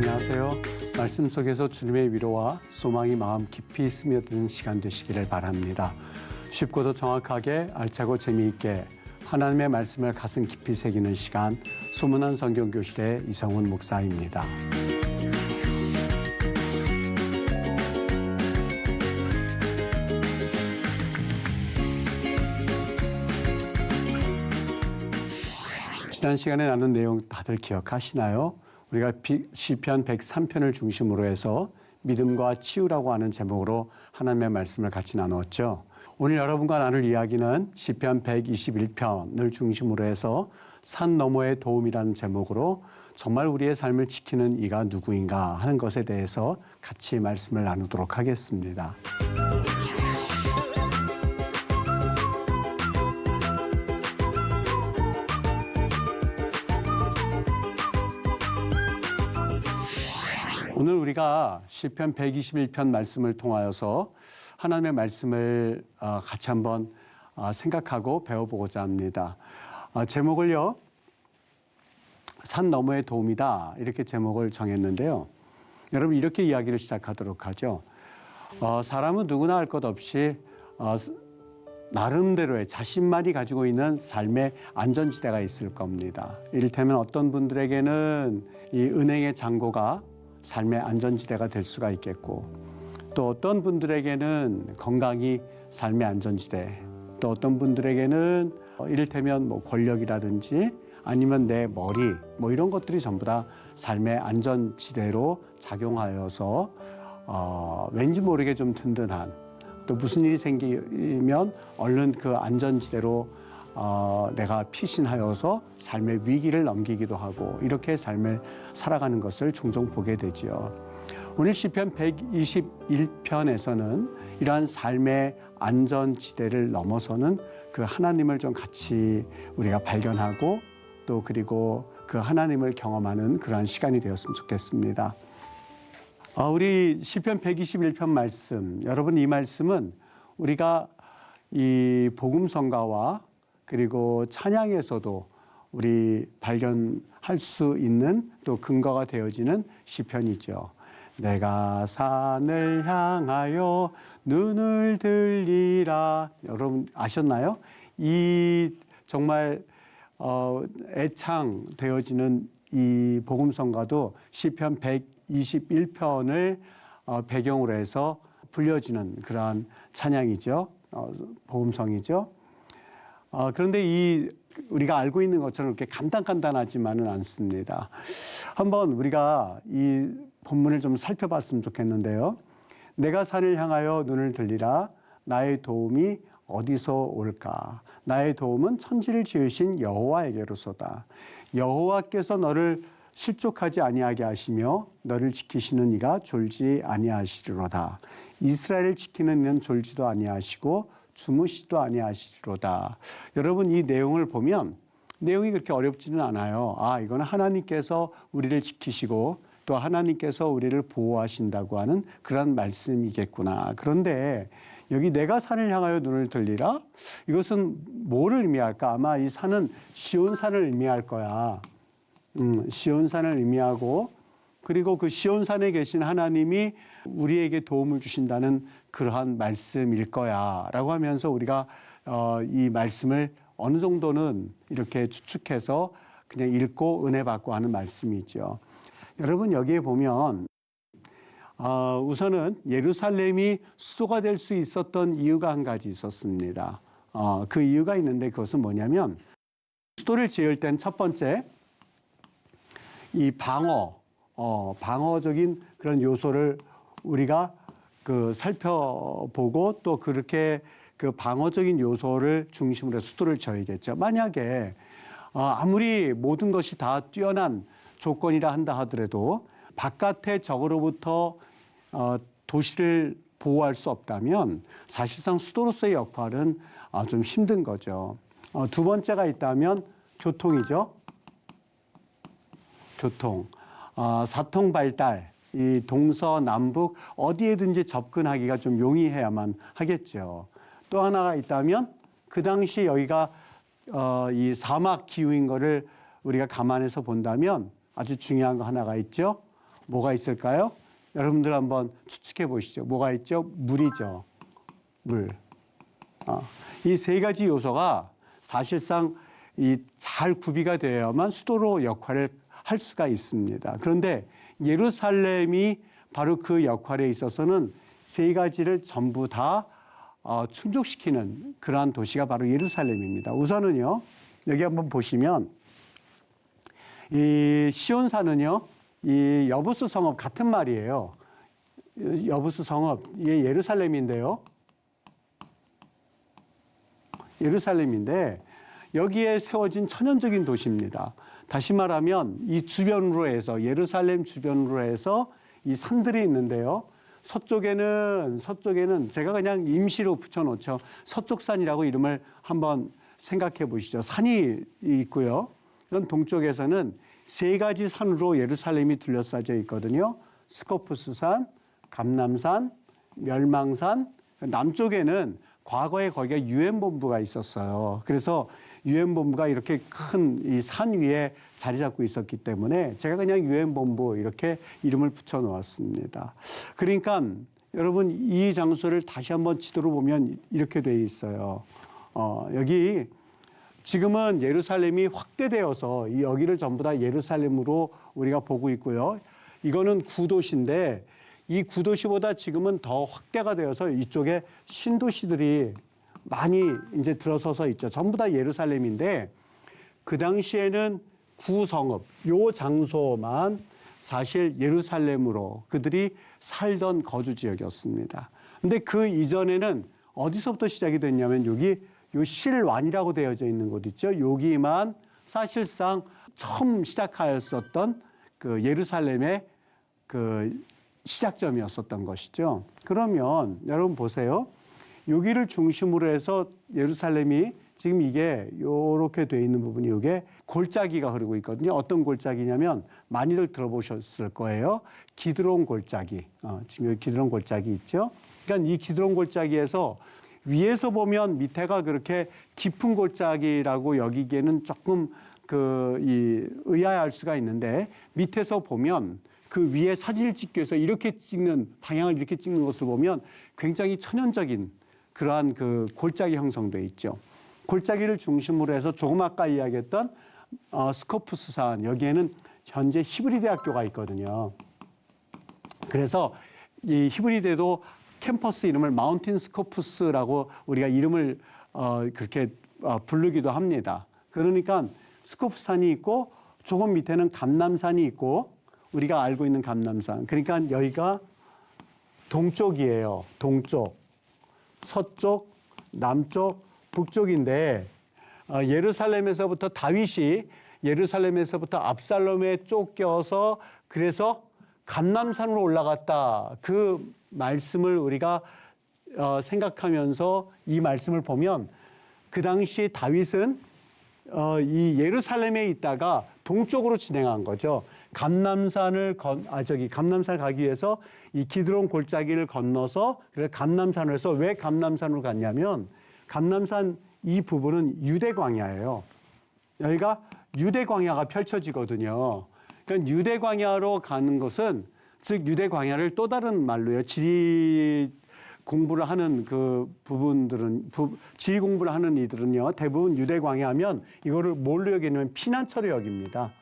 안녕하세요. 말씀 속에서 주님의 위로와 소망이 마음 깊이 스며드는 시간 되시기를 바랍니다. 쉽고도 정확하게 알차고 재미있게 하나님의 말씀을 가슴 깊이 새기는 시간, 소문난 성경교실의 이성훈 목사입니다. 지난 시간에 나눈 내용 다들 기억하시나요? 우리가 시편 103편을 중심으로 해서 믿음과 치유라고 하는 제목으로 하나님의 말씀을 같이 나누었죠. 오늘 여러분과 나눌 이야기는 시편 121편을 중심으로 해서 산 너머의 도움이라는 제목으로 정말 우리의 삶을 지키는 이가 누구인가 하는 것에 대해서 같이 말씀을 나누도록 하겠습니다. 오늘 우리가 시편 121편 말씀을 통하여서 하나님의 말씀을 같이 한번 생각하고 배워보고자 합니다. 제목을요, 산 너머의 도움이다, 이렇게 제목을 정했는데요. 여러분, 이렇게 이야기를 시작하도록 하죠. 사람은 누구나 할 것 없이 나름대로의 자신만이 가지고 있는 삶의 안전지대가 있을 겁니다. 이를테면 어떤 분들에게는 이 은행의 잔고가 삶의 안전지대가 될 수가 있겠고, 또 어떤 분들에게는 건강이 삶의 안전지대, 또 어떤 분들에게는 이를테면 권력이라든지 아니면 내 머리, 이런 것들이 전부 다 삶의 안전지대로 작용하여서 왠지 모르게 좀 든든한, 또 무슨 일이 생기면 얼른 그 안전지대로 내가 피신하여서 삶의 위기를 넘기기도 하고, 이렇게 삶을 살아가는 것을 종종 보게 되지요. 오늘 시편 121편에서는 이러한 삶의 안전지대를 넘어서는 그 하나님을 좀 같이 우리가 발견하고, 또 그리고 그 하나님을 경험하는 그러한 시간이 되었으면 좋겠습니다. 우리 시편 121편 말씀, 여러분, 이 말씀은 우리가 이 복음성가와 그리고 찬양에서도 우리 발견할 수 있는 또 근거가 되어지는 시편이죠. 내가 산을 향하여 눈을 들리라. 여러분 아셨나요? 이 정말 애창되어지는 이 복음성가도 시편 121편을 배경으로 해서 불려지는 그러한 찬양이죠. 복음성이죠. 그런데 우리가 알고 있는 것처럼 그렇게 간단하지만은 않습니다. 한번 우리가 이 본문을 좀 살펴봤으면 좋겠는데요. 내가 산을 향하여 눈을 들리라. 나의 도움이 어디서 올까? 나의 도움은 천지를 지으신 여호와에게로소다. 여호와께서 너를 실족하지 아니하게 하시며 너를 지키시는 이가 졸지 아니하시리로다. 이스라엘을 지키는 이는 졸지도 아니하시고 주무시도 아니하시리로다. 여러분, 이 내용을 보면 내용이 그렇게 어렵지는 않아요. 이거는 하나님께서 우리를 지키시고 또 하나님께서 우리를 보호하신다고 하는 그런 말씀이겠구나. 그런데 여기 내가 산을 향하여 눈을 들리라? 이것은 뭐를 의미할까? 아마 이 산은 시온산을 의미할 거야. 시온산을 의미하고, 그리고 그 시온산에 계신 하나님이 우리에게 도움을 주신다는 그러한 말씀일 거야 라고 하면서 우리가 이 말씀을 어느 정도는 이렇게 추측해서 그냥 읽고 은혜 받고 하는 말씀이죠. 여러분, 여기에 보면 우선은 예루살렘이 수도가 될 수 있었던 이유가 한 가지 있었습니다. 그 이유가 있는데 그것은 뭐냐면, 수도를 지을 땐 첫 번째 이 방어적인 그런 요소를 우리가 살펴보고, 또 그렇게 그 방어적인 요소를 중심으로 해서 수도를 지어야겠죠. 만약에 아무리 모든 것이 다 뛰어난 조건이라 한다 하더라도 바깥의 적으로부터 도시를 보호할 수 없다면 사실상 수도로서의 역할은 좀 힘든 거죠. 두 번째가 있다면 교통이죠. 교통. 사통 발달, 이 동서남북 어디에든지 접근하기가 좀 용이해야만 하겠죠. 또 하나가 있다면 그 당시 여기가 이 사막 기후인 거를 우리가 감안해서 본다면 아주 중요한 거 하나가 있죠. 뭐가 있을까요? 여러분들 한번 추측해 보시죠. 뭐가 있죠? 물이죠. 물. 이 세 가지 요소가 사실상 이 잘 구비가 되어야만 수도로 역할을 할 수가 있습니다. 그런데 예루살렘이 바로 그 역할에 있어서는 세 가지를 전부 다 충족시키는 그러한 도시가 바로 예루살렘입니다. 우선은요, 여기 한번 보시면 이 시온산은요, 이 여부스 성읍 같은 말이에요. 여부스 성읍, 이게 예루살렘인데요. 예루살렘인데 여기에 세워진 천연적인 도시입니다. 다시 말하면 이 주변으로 해서 예루살렘 주변으로 해서 이 산들이 있는데요. 서쪽에는 제가 그냥 임시로 붙여놓죠. 서쪽산이라고 이름을 한번 생각해 보시죠. 산이 있고요. 그럼 동쪽에서는 세 가지 산으로 예루살렘이 둘러싸여 있거든요. 스코프스산, 감람산, 멸망산. 남쪽에는 과거에 거기가 유엔 본부가 있었어요. 그래서 유엔 본부가 이렇게 큰 이 산 위에 자리 잡고 있었기 때문에 제가 그냥 유엔 본부 이렇게 이름을 붙여 놓았습니다. 그러니까 여러분 이 장소를 다시 한번 지도로 보면 이렇게 돼 있어요. 여기 지금은 예루살렘이 확대되어서 이 여기를 전부 다 예루살렘으로 우리가 보고 있고요. 이거는 구도시인데 이 구도시보다 지금은 더 확대가 되어서 이쪽에 신도시들이 많이 이제 들어서서 있죠. 전부 다 예루살렘인데 그 당시에는 구성읍, 요 장소만 사실 예루살렘으로 그들이 살던 거주 지역이었습니다. 근데 그 이전에는 어디서부터 시작이 됐냐면 여기 요 실완이라고 되어져 있는 곳 있죠. 여기만 사실상 처음 시작하였었던 그 예루살렘의 그 시작점이었었던 것이죠. 그러면 여러분 보세요. 여기를 중심으로 해서 예루살렘이 지금 이게 이렇게 돼 있는 부분이 이게 골짜기가 흐르고 있거든요. 어떤 골짜기냐면 많이들 들어보셨을 거예요. 기드론 골짜기. 지금 여기 기드론 골짜기 있죠. 그러니까 이 기드론 골짜기에서 위에서 보면 밑에가 그렇게 깊은 골짜기라고 여기기에는 조금 의아할 수가 있는데 밑에서 보면 그 위에 사진을 찍기 위해서 이렇게 찍는 방향을 이렇게 찍는 것을 보면 굉장히 천연적인 그러한 그 골짜기 형성돼 있죠. 골짜기를 중심으로 해서 조금 아까 이야기했던 스코프스산 여기에는 현재 히브리 대학교가 있거든요. 그래서 이 히브리대도 캠퍼스 이름을 마운틴 스코프스라고 우리가 이름을 그렇게 부르기도 합니다. 그러니까 스코프산이 있고 조금 밑에는 감람산이 있고 우리가 알고 있는 감람산. 그러니까 여기가 동쪽이에요. 동쪽, 서쪽, 남쪽, 북쪽인데 예루살렘에서부터 다윗이 예루살렘에서부터 압살롬에 쫓겨서 그래서 감람산으로 올라갔다. 그 말씀을 우리가 생각하면서 이 말씀을 보면 그 당시 다윗은 이 예루살렘에 있다가 동쪽으로 진행한 거죠. 감람산을 가기 위해서 이 기드론 골짜기를 건너서 그래서 감람산으로 해서 왜 감람산으로 갔냐면 감람산 이 부분은 유대 광야예요. 여기가 유대 광야가 펼쳐지거든요. 그러니까 유대 광야로 가는 것은 즉 유대 광야를 또 다른 말로요. 지리 공부를 하는 그 부분들은 지리 공부를 하는 이들은요. 대부분 유대 광야하면 이거를 뭘로 여기냐면 피난처로 여깁니다.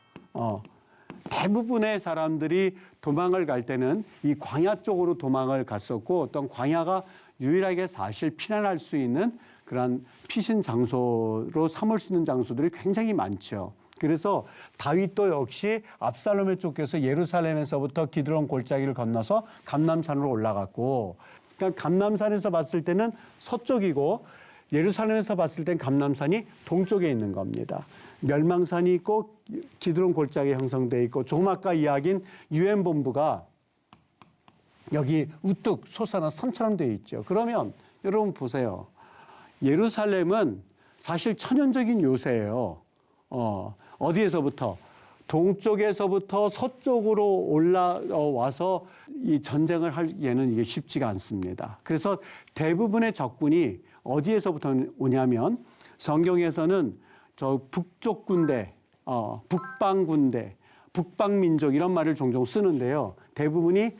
대부분의 사람들이 도망을 갈 때는 이 광야 쪽으로 도망을 갔었고 어떤 광야가 유일하게 사실 피난할 수 있는 그런 피신 장소로 삼을 수 있는 장소들이 굉장히 많죠. 그래서 다윗도 역시 압살롬에 쫓겨서 예루살렘에서부터 기드론 골짜기를 건너서 감람산으로 올라갔고 그러니까 감람산에서 봤을 때는 서쪽이고 예루살렘에서 봤을 땐 감람산이 동쪽에 있는 겁니다. 멸망산이 있고 기드론 골짜기 형성되어 있고 조금 아까 이야기한 유엔 본부가 여기 우뚝 솟아난 산처럼 되어 있죠. 그러면 여러분 보세요. 예루살렘은 사실 천연적인 요새예요. 어디에서부터? 동쪽에서부터 서쪽으로 올라와서 이 전쟁을 하기에는 이게 쉽지가 않습니다. 그래서 대부분의 적군이 어디에서부터 오냐면 성경에서는 저 북쪽 군대, 북방 군대, 북방민족 이런 말을 종종 쓰는데요. 대부분이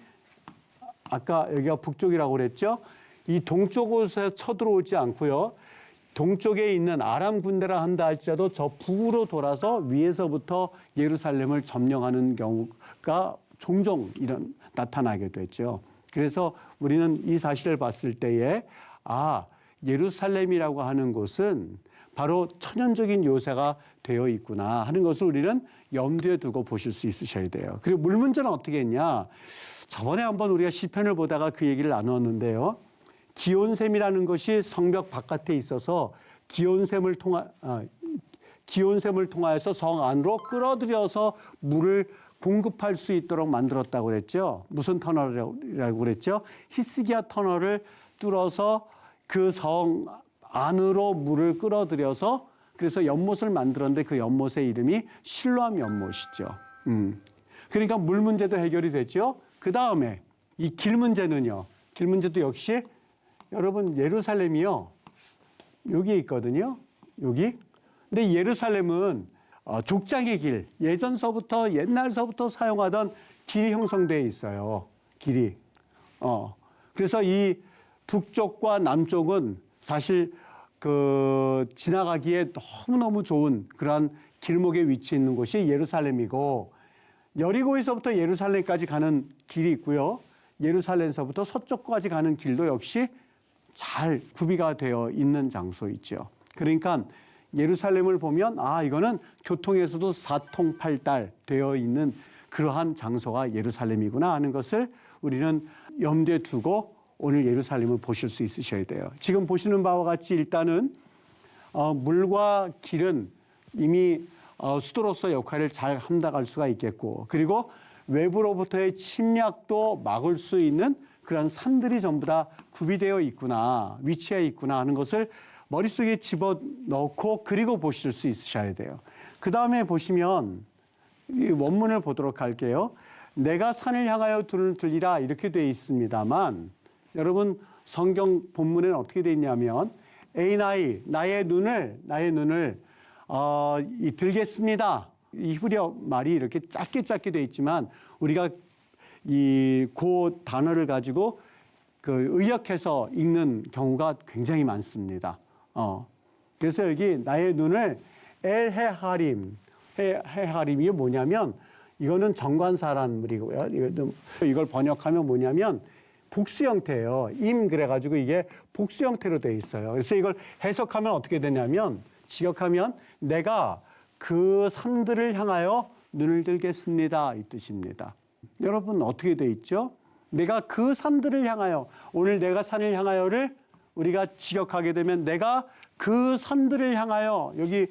아까 여기가 북쪽이라고 그랬죠. 이 동쪽으로 쳐들어오지 않고요. 동쪽에 있는 아람 군대라 한다 할지라도 저 북으로 돌아서 위에서부터 예루살렘을 점령하는 경우가 종종 나타나게 됐죠. 그래서 우리는 이 사실을 봤을 때에 예루살렘이라고 하는 곳은 바로 천연적인 요새가 되어 있구나 하는 것을 우리는 염두에 두고 보실 수 있으셔야 돼요. 그리고 물 문제는 어떻게 했냐. 저번에 한번 우리가 시편을 보다가 그 얘기를 나누었는데요. 기온샘이라는 것이 성벽 바깥에 있어서 기온샘을 통하여서 성 안으로 끌어들여서 물을 공급할 수 있도록 만들었다고 그랬죠. 무슨 터널이라고 그랬죠? 히스기야 터널을 뚫어서 그 성 안으로 물을 끌어들여서 그래서 연못을 만들었는데 그 연못의 이름이 실로암 연못이죠. 그러니까 물 문제도 해결이 됐죠. 그 다음에 이 길 문제는요. 길 문제도 역시 여러분 예루살렘이요. 여기에 있거든요. 여기. 근데 예루살렘은 족장의 길, 옛날서부터 사용하던 길이 형성되어 있어요. 길이. 그래서 이 북쪽과 남쪽은 사실 지나가기에 너무너무 좋은 그런 길목에 위치해 있는 곳이 예루살렘이고 여리고에서부터 예루살렘까지 가는 길이 있고요. 예루살렘에서부터 서쪽까지 가는 길도 역시 잘 구비가 되어 있는 장소이죠. 그러니까 예루살렘을 보면 이거는 교통에서도 사통팔달 되어 있는 그러한 장소가 예루살렘이구나 하는 것을 우리는 염두에 두고 오늘 예루살렘을 보실 수 있으셔야 돼요. 지금 보시는 바와 같이 일단은 물과 길은 이미 수도로서 역할을 잘 감당할 수가 있겠고 그리고 외부로부터의 침략도 막을 수 있는 그런 산들이 전부 다 구비되어 있구나, 위치해 있구나 하는 것을 머릿속에 집어넣고 그리고 보실 수 있으셔야 돼요. 그 다음에 보시면 이 원문을 보도록 할게요. 내가 산을 향하여 눈을 들리라 이렇게 되어 있습니다만 여러분 성경 본문에는 어떻게 되어 있냐면 나의 눈을 들겠습니다. 이 히브리어 말이 이렇게 짧게 되어 있지만 우리가 그 단어를 가지고 의역해서 읽는 경우가 굉장히 많습니다. 그래서 여기 나의 눈을 헤하림이 뭐냐면 이거는 정관사라는 말이고요. 이걸 번역하면 뭐냐면 복수 형태예요. 그래가지고 이게 복수 형태로 되어 있어요. 그래서 이걸 해석하면 어떻게 되냐면 직역하면 내가 그 산들을 향하여 눈을 들겠습니다 이 뜻입니다. 여러분 어떻게 되어 있죠? 내가 그 산들을 향하여 오늘 내가 산을 향하여를 우리가 직역하게 되면 내가 그 산들을 향하여 여기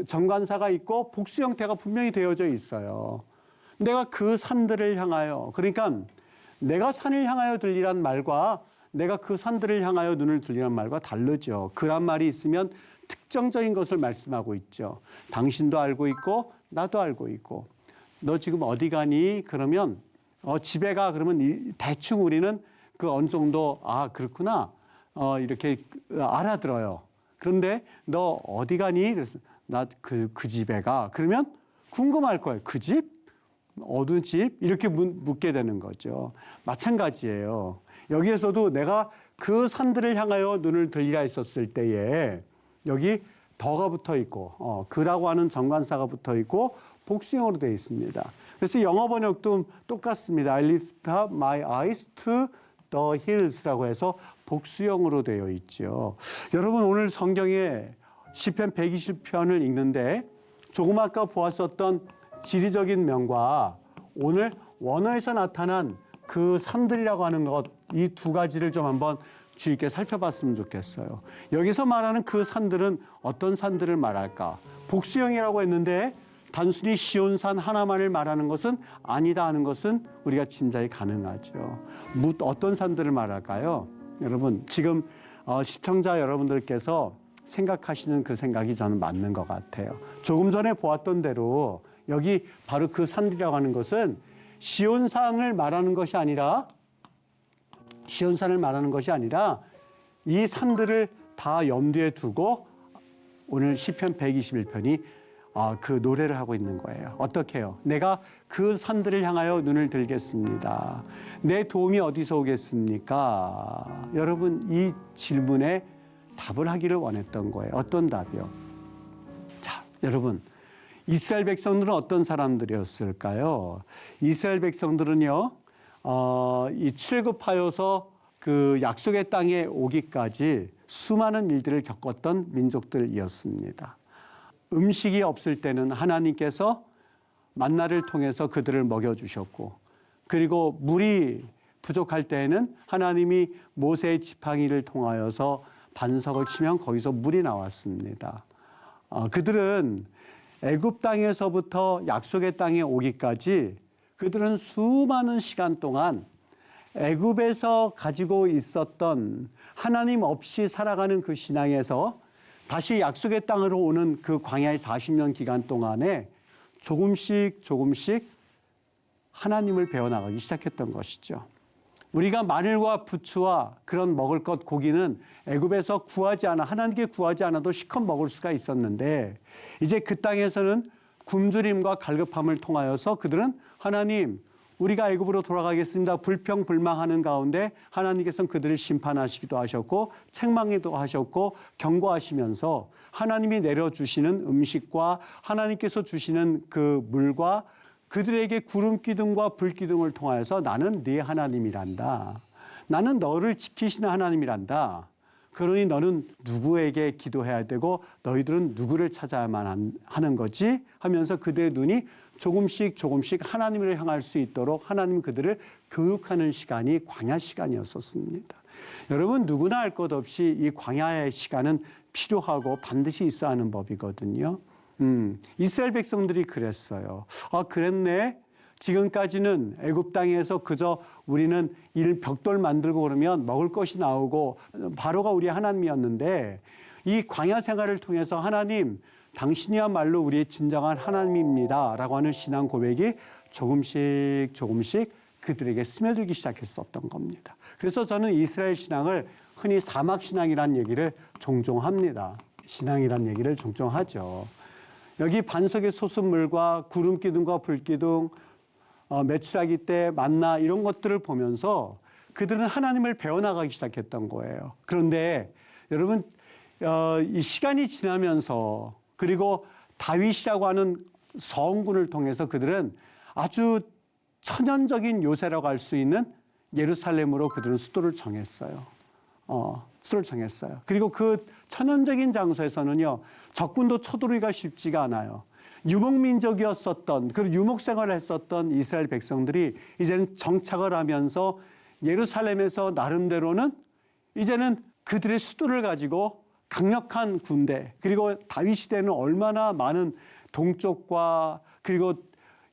정관사가 있고 복수 형태가 분명히 되어져 있어요. 내가 그 산들을 향하여 그러니까 내가 산을 향하여 들리란 말과 내가 그 산들을 향하여 눈을 들리란 말과 다르죠. 그런 말이 있으면 특정적인 것을 말씀하고 있죠. 당신도 알고 있고 나도 알고 있고 너 지금 어디 가니? 그러면 집에 가 그러면 대충 우리는 그 어느 정도 그렇구나 이렇게 알아들어요. 그런데 너 어디 가니? 그래서 나 그 집에 가. 그러면 궁금할 거예요. 그 집? 어느 집? 이렇게 묻게 되는 거죠. 마찬가지예요. 여기에서도 내가 그 산들을 향하여 눈을 들리라 했었을 때에 여기 더가 붙어 있고 그라고 하는 정관사가 붙어 있고 복수형으로 되어 있습니다. 그래서 영어 번역도 똑같습니다. I lift up my eyes to the hills라고 해서 복수형으로 되어 있죠. 여러분 오늘 성경에 시편 120편을 읽는데 조금 아까 보았었던 지리적인 면과 오늘 원어에서 나타난 그 산들이라고 하는 것, 이 두 가지를 좀 한번 주의 있게 살펴봤으면 좋겠어요. 여기서 말하는 그 산들은 어떤 산들을 말할까? 복수형이라고 했는데 단순히 시온산 하나만을 말하는 것은 아니다 하는 것은 우리가 짐작이 가능하죠. 어떤 산들을 말할까요? 여러분 지금 시청자 여러분들께서 생각하시는 그 생각이 저는 맞는 것 같아요. 조금 전에 보았던 대로 여기 바로 그 산들이라고 하는 것은 시온산을 말하는 것이 아니라 이 산들을 다 염두에 두고 오늘 시편 121편이 그 노래를 하고 있는 거예요. 어떻게 해요? 내가 그 산들을 향하여 눈을 들겠습니다. 내 도움이 어디서 오겠습니까? 여러분, 이 질문에 답을 하기를 원했던 거예요. 어떤 답이요? 자, 여러분, 이스라엘 백성들은 어떤 사람들이었을까요? 이스라엘 백성들은요, 이 출애굽하여서 그 약속의 땅에 오기까지 수많은 일들을 겪었던 민족들이었습니다. 음식이 없을 때는 하나님께서 만나를 통해서 그들을 먹여주셨고, 그리고 물이 부족할 때에는 하나님이 모세의 지팡이를 통하여서 반석을 치면 거기서 물이 나왔습니다. 그들은 애굽 땅에서부터 약속의 땅에 오기까지 그들은 수많은 시간 동안 애굽에서 가지고 있었던 하나님 없이 살아가는 그 신앙에서 다시 약속의 땅으로 오는 그 광야의 40년 기간 동안에 조금씩 하나님을 배워나가기 시작했던 것이죠. 우리가 마늘과 부추와 그런 먹을 것 고기는 애굽에서 구하지 않아 하나님께 구하지 않아도 실컷 먹을 수가 있었는데 이제 그 땅에서는 굶주림과 갈급함을 통하여서 그들은 하나님 우리가 애굽으로 돌아가겠습니다. 불평불망하는 가운데 하나님께서는 그들을 심판하시기도 하셨고 책망기도 하셨고 경고하시면서 하나님이 내려주시는 음식과 하나님께서 주시는 그 물과 그들에게 구름 기둥과 불 기둥을 통하여서 나는 네 하나님이란다. 나는 너를 지키시는 하나님이란다. 그러니 너는 누구에게 기도해야 되고 너희들은 누구를 찾아야만 하는 거지 하면서 그들의 눈이 조금씩 하나님을 향할 수 있도록 하나님 그들을 교육하는 시간이 광야 시간이었었습니다. 여러분 누구나 알 것 없이 이 광야의 시간은 필요하고 반드시 있어야 하는 법이거든요. 이스라엘 백성들이 그랬어요. 그랬네. 지금까지는 애굽 땅에서 그저 우리는 벽돌 만들고 그러면 먹을 것이 나오고 바로가 우리 하나님이었는데 이 광야 생활을 통해서 하나님 당신이야말로 우리의 진정한 하나님입니다 라고 하는 신앙 고백이 조금씩 그들에게 스며들기 시작했었던 겁니다. 그래서 저는 이스라엘 신앙을 흔히 사막신앙이라는 얘기를 종종 합니다. 신앙이라는 얘기를 종종 하죠. 여기 반석의 솟은물과 구름 기둥과 불 기둥, 메추라기 때 만나 이런 것들을 보면서 그들은 하나님을 배워나가기 시작했던 거예요. 그런데 여러분 이 시간이 지나면서 그리고 다윗이라고 하는 성군을 통해서 그들은 아주 천연적인 요새라고 할 수 있는 예루살렘으로 그들은 수도를 정했어요. 그리고 그 천연적인 장소에서는요, 적군도 쳐들어오기가 쉽지가 않아요. 유목민족이었었던, 그리고 유목생활을 했었던 이스라엘 백성들이 이제는 정착을 하면서 예루살렘에서 나름대로는 이제는 그들의 수도를 가지고 강력한 군대, 그리고 다윗 시대는 얼마나 많은 동쪽과 그리고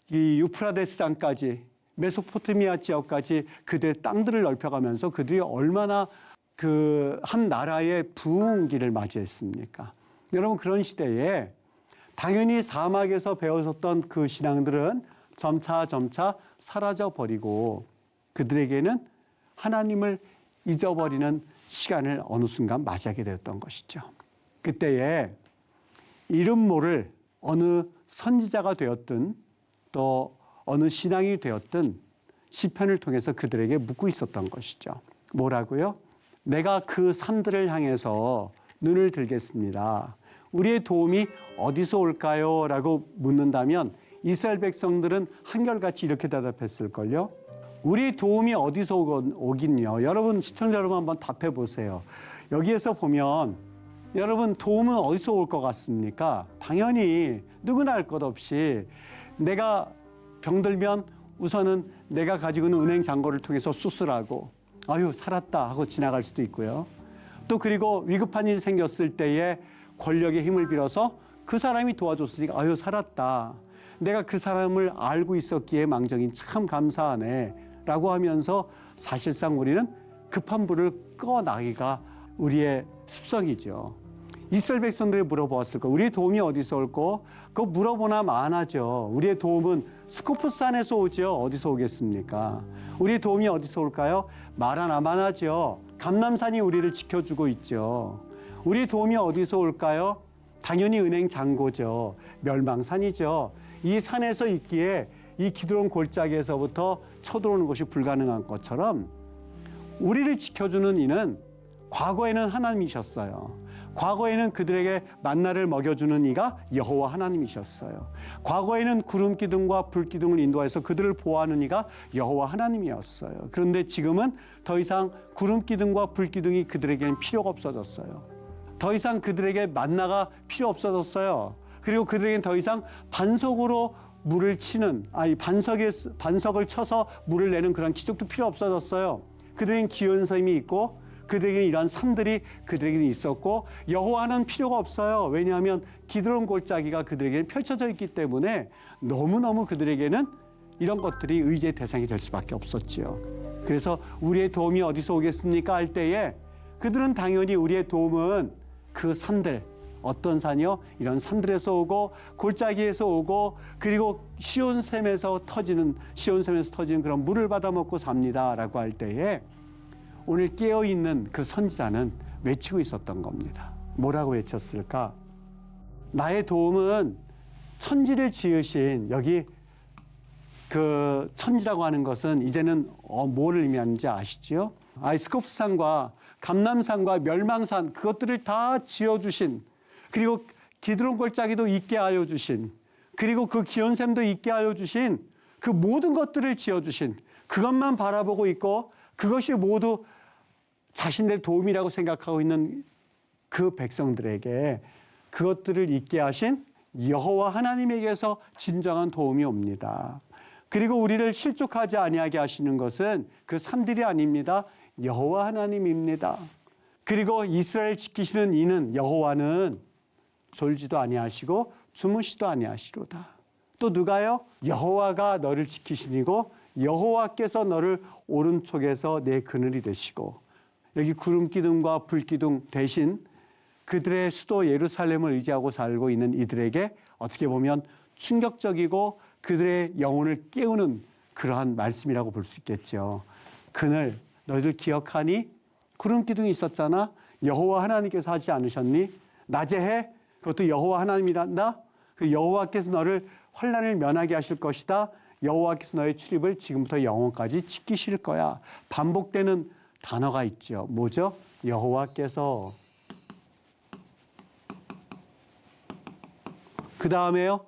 이 유프라데스 강까지 메소포타미아 지역까지 그들의 땅들을 넓혀가면서 그들이 얼마나 그 한 나라의 부흥기를 맞이했습니까? 여러분 그런 시대에 당연히 사막에서 배웠었던 그 신앙들은 점차 사라져 버리고 그들에게는 하나님을 잊어버리는 시간을 어느 순간 맞이하게 되었던 것이죠. 그때에 이름 모를 어느 선지자가 되었든 또 어느 신앙이 되었든 시편을 통해서 그들에게 묻고 있었던 것이죠. 뭐라고요? 내가 그 산들을 향해서 눈을 들겠습니다. 우리의 도움이 어디서 올까요? 라고 묻는다면 이스라엘 백성들은 한결같이 이렇게 대답했을걸요. 우리 도움이 어디서 오긴요? 여러분 시청자 여러분 한번 답해 보세요. 여기에서 보면 여러분 도움은 어디서 올 것 같습니까? 당연히 누구나 알 것 없이 내가 병들면 우선은 내가 가지고 있는 은행 잔고를 통해서 수술하고 아유 살았다 하고 지나갈 수도 있고요. 또 그리고 위급한 일이 생겼을 때에 권력의 힘을 빌어서 그 사람이 도와줬으니까 아유 살았다. 내가 그 사람을 알고 있었기에 망정이 참 감사하네 라고 하면서 사실상 우리는 급한 불을 꺼나기가 우리의 습성이죠. 이스라엘 백성들이 물어보았을 거 우리의 도움이 어디서 올고 그거 물어보나 마나죠. 우리의 도움은 스코프산에서 오죠. 어디서 오겠습니까? 우리의 도움이 어디서 올까요? 마라나 마나죠. 감람산이 우리를 지켜주고 있죠. 우리의 도움이 어디서 올까요? 당연히 은행 잔고죠. 멸망산이죠. 이 산에서 있기에 이 기드론 골짜기에서부터 쳐들어오는 것이 불가능한 것처럼 우리를 지켜주는 이는 과거에는 하나님이셨어요. 과거에는 그들에게 만나를 먹여주는 이가 여호와 하나님이셨어요. 과거에는 구름 기둥과 불 기둥을 인도해서 그들을 보호하는 이가 여호와 하나님이었어요. 그런데 지금은 더 이상 구름 기둥과 불 기둥이 그들에게는 필요가 없어졌어요. 더 이상 그들에게 만나가 필요 없어졌어요. 그리고 그들에게는 더 이상 반석으로 물을 치는, 반석을 쳐서 물을 내는 그런 기적도 필요 없어졌어요. 그들에게는 기온섬이 있고 그들에게는 이러한 산들이 그들에게는 있었고 여호와는 필요가 없어요. 왜냐하면 기드론 골짜기가 그들에게는 펼쳐져 있기 때문에 너무너무 그들에게는 이런 것들이 의지의 대상이 될 수밖에 없었지요. 그래서 우리의 도움이 어디서 오겠습니까 할 때에 그들은 당연히 우리의 도움은 그 산들, 어떤 산이요? 이런 산들에서 오고 골짜기에서 오고 그리고 시온샘에서 터지는 그런 물을 받아 먹고 삽니다라고 할 때에 오늘 깨어있는 그 선지자는 외치고 있었던 겁니다. 뭐라고 외쳤을까? 나의 도움은 천지를 지으신, 여기 그 천지라고 하는 것은 이제는 뭐를 의미하는지 아시죠? 스코프산과 감람산과 멸망산, 그것들을 다 지어주신, 그리고 기드론 골짜기도 있게 하여 주신, 그리고 그 기온샘도 있게 하여 주신, 그 모든 것들을 지어주신, 그것만 바라보고 있고 그것이 모두 자신의 도움이라고 생각하고 있는 그 백성들에게 그것들을 있게 하신 여호와 하나님에게서 진정한 도움이 옵니다. 그리고 우리를 실족하지 아니하게 하시는 것은 그 산들이 아닙니다. 여호와 하나님입니다. 그리고 이스라엘 지키시는 이는 여호와는 졸지도 아니하시고 주무시도 아니하시로다. 또 누가요? 여호와가 너를 지키시니고 여호와께서 너를 오른쪽에서 내 그늘이 되시고, 여기 구름 기둥과 불 기둥 대신 그들의 수도 예루살렘을 의지하고 살고 있는 이들에게 어떻게 보면 충격적이고 그들의 영혼을 깨우는 그러한 말씀이라고 볼 수 있겠죠. 그늘, 너희들 기억하니? 구름 기둥이 있었잖아. 여호와 하나님께서 하지 않으셨니? 낮에 해? 그것도 여호와 하나님이란다. 그 여호와께서 너를 환난을 면하게 하실 것이다. 여호와께서 너의 출입을 지금부터 영원까지 지키실 거야. 반복되는 단어가 있죠. 뭐죠? 여호와께서. 그 다음에요.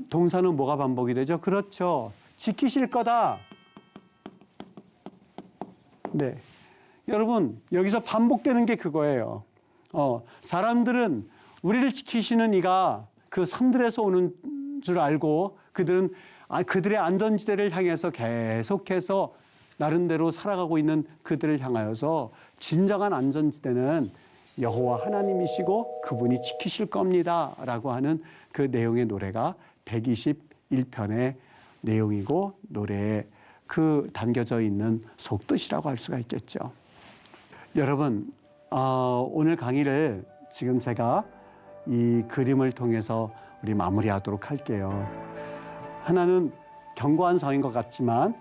동사는 뭐가 반복이 되죠? 그렇죠. 지키실 거다. 네. 여러분, 여기서 반복되는 게 그거예요. 사람들은 우리를 지키시는 이가 그 산들에서 오는 줄 알고 그들은 그들의 안전지대를 향해서 계속해서 나름대로 살아가고 있는 그들을 향하여서 진정한 안전지대는 여호와 하나님이시고 그분이 지키실 겁니다 라고 하는 그 내용의 노래가 121편의 내용이고 노래에 그 담겨져 있는 속뜻이라고 할 수가 있겠죠. 여러분, 오늘 강의를 지금 제가 이 그림을 통해서 우리 마무리하도록 할게요. 하나는 견고한 성인 것 같지만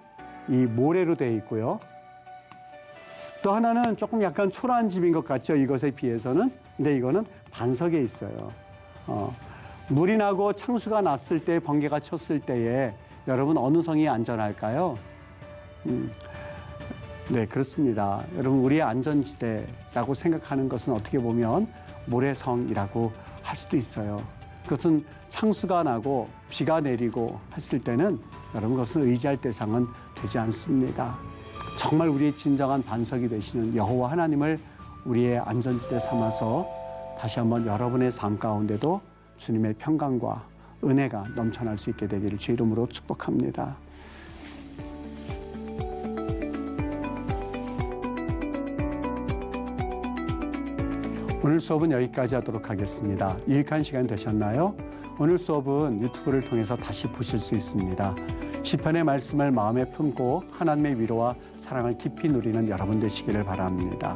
이 모래로 되어 있고요. 또 하나는 조금 약간 초라한 집인 것 같죠, 이것에 비해서는. 근데 이거는 반석에 있어요. 물이 나고 창수가 났을 때, 번개가 쳤을 때에 여러분 어느 성이 안전할까요? 네, 그렇습니다. 여러분, 우리의 안전지대라고 생각하는 것은 어떻게 보면 모래성이라고 할 수도 있어요. 그것은 창수가 나고 비가 내리고 했을 때는 여러분 그것은 의지할 대상은 되지 않습니다. 정말 우리의 진정한 반석이 되시는 여호와 하나님을 우리의 안전지대 삼아서 다시 한번 여러분의 삶 가운데도 주님의 평강과 은혜가 넘쳐날 수 있게 되기를 주 이름으로 축복합니다. 오늘 수업은 여기까지 하도록 하겠습니다. 유익한 시간 되셨나요? 오늘 수업은 유튜브를 통해서 다시 보실 수 있습니다. 시편의 말씀을 마음에 품고 하나님의 위로와 사랑을 깊이 누리는 여러분 되시기를 바랍니다.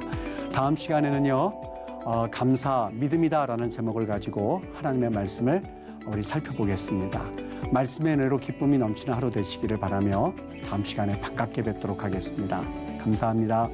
다음 시간에는요, 감사, 믿음이다라는 제목을 가지고 하나님의 말씀을 우리 살펴보겠습니다. 말씀의 은혜로 기쁨이 넘치는 하루 되시기를 바라며 다음 시간에 반갑게 뵙도록 하겠습니다. 감사합니다.